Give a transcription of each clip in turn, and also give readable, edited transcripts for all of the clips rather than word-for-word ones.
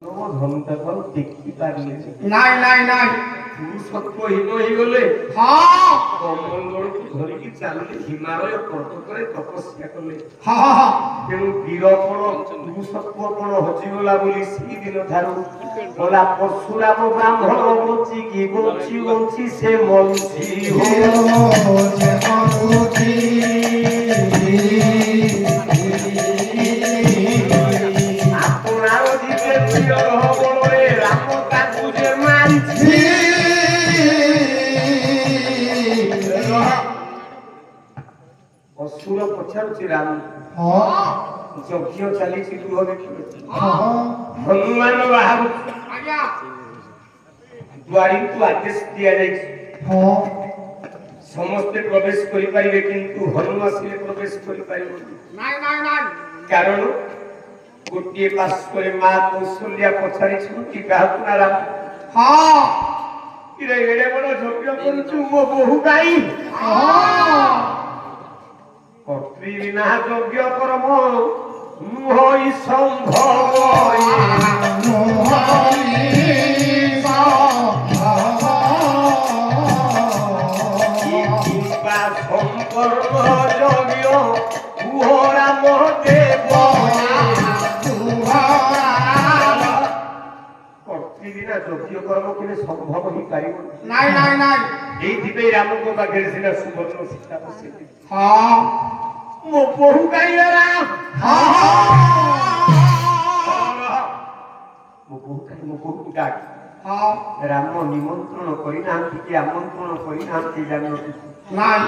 ঘন্টা পর দেখতে পারলে নাই নাই নাই পুরুষত্বহীন হইগলে হ্যাঁ কমলগড়କୁ ଧରିକି ଚାଲିଲେ ହିମାଳୟ ପର୍ବତରେ ତପସ୍ୟା କଲେ ହଁ ତେଣୁ ବୀରପଣ ପୁରୁଷତ୍ୱପଣ ହଜିଗଲା ବୋଲି ସେଇଦିନ ଠାରୁ ଗଲା ପରଶୁରାମ ବ୍ରାହ୍ମଣ ବଞ୍ଚିକି ବଞ୍ଚି ବଞ୍ଚି ସେ ମଞ୍ଚି ଆପଣାର ଯିବେ ପ୍ରିୟ ବଳରେ ରାମ ତାକୁ ଯେ ମାରିଛି ଅସୁର ପଚାରୁଛି ରାମ ଯଜ୍ଞ ଚାଲିଛି ଗୃହ ଦେଖିବେ ହନୁମାନ ବାହାରୁ ଆଜ୍ଞା ଦ୍ୱାରୀଙ୍କୁ ଆଦେଶ ଦିଆଯାଇଛି ସମସ୍ତେ ପ୍ରବେଶ କରିପାରିବେ କିନ୍ତୁ ହନୁ ଆସିଲେ ପ୍ରବେଶ କରିପାରିବନି নাই নাই নাই କାରଣ ଗୋଟିଏ ପାର୍ଶ୍ୱରେ ମା କୌଶଲ୍ୟା ପଚାରିଛନ୍ତି କାହାକୁ ନା ରାମ ହଁ କିରେ ଏଡେ ବଡ ଯଜ୍ଞ କରୁଛୁ ମୋ ବୋହୁ ଗାଈ କର୍ତ୍ରୀ ବିନା ଯଜ୍ଞ କର୍ମ ମୁହଇ ସମ୍ଭବ କିମ୍ବା ସମ୍ପର୍କ ଯଜ୍ଞ କୁହ ରାମ ଦେବ କର୍ତ୍ରୀ ବିନା ଯଜ୍ଞ କର୍ମ କେବେ ସମ୍ଭବ ହେଇପାରିବ নাই নাই নাই এইଥିପାଇଁ ରାମଙ୍କ ପାଖରେ ସିନା ସୁବର୍ଣ୍ଣ ସୀତା ବସିଲେ ହଁ ମୋ ବୋହୁ ଗାଈର ରାମ ମୋ ବୋହୁ ଡାକ ହଁ ରାମ ନିମନ୍ତ୍ରଣ କରିନାହାନ୍ତି କି ଆମନ୍ତ୍ରଣ କରିନାହାନ୍ତି ଜାଣିନନ୍ତି নাই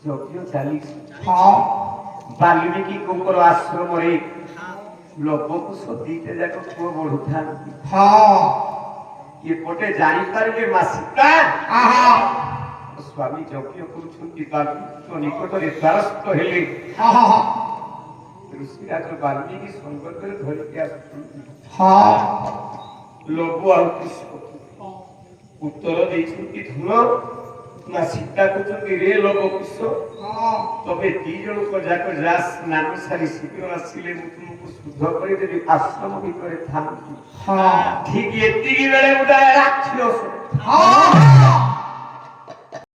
ଯଜ୍ଞ ଚାଲିଛି ହଁ ବାଲ୍ମୀକିଙ୍କର ଆଶ୍ରମରେ ଲବକୁଶ ଦିଟା ଯାକ ପୁଅ ବଢୁଥାନ୍ତି ହଁ ଏପଟେ ଜାଣିପାରିଲେ ମା ସୀତା ଆହା ସ୍ୱାମୀ ଯଜ୍ଞ କରୁଛନ୍ତି ବାଲ୍ମୀକିଙ୍କ ନିକଟରେ ଦ୍ୱାରସ୍ଥ ହେଲେ ହଁ ଋଷିରାଜ ବାଲ୍ମୀକି ସଙ୍ଗତରେ ଧରିକି ଆସୁଛନ୍ତି ହଁ ଲବୁ ଆଉ ପୁଷ୍ପ ଉତ୍ତର ଦେଇଛନ୍ତି ଧୂଳ ମା ସୀତା କହୁଛନ୍ତି ରେ ଲବ ପୁଷ୍ପ ହଁ ତମେ ଦି ଜଣଙ୍କ ଯାକ ଯା ସ୍ନାନ ସାରି ଶୀଘ୍ର ଆସିଲେ ମୁଁ ତୁମକୁ ଶୁଦ୍ଧ କରିଦେବି ଆଶ୍ରମ ଭିତରେ ଥାନ୍ତି ହଁ ଠିକ ଏତିକି ବେଳେ ଗୋଟେ ରାକ୍ଷସ ହଁ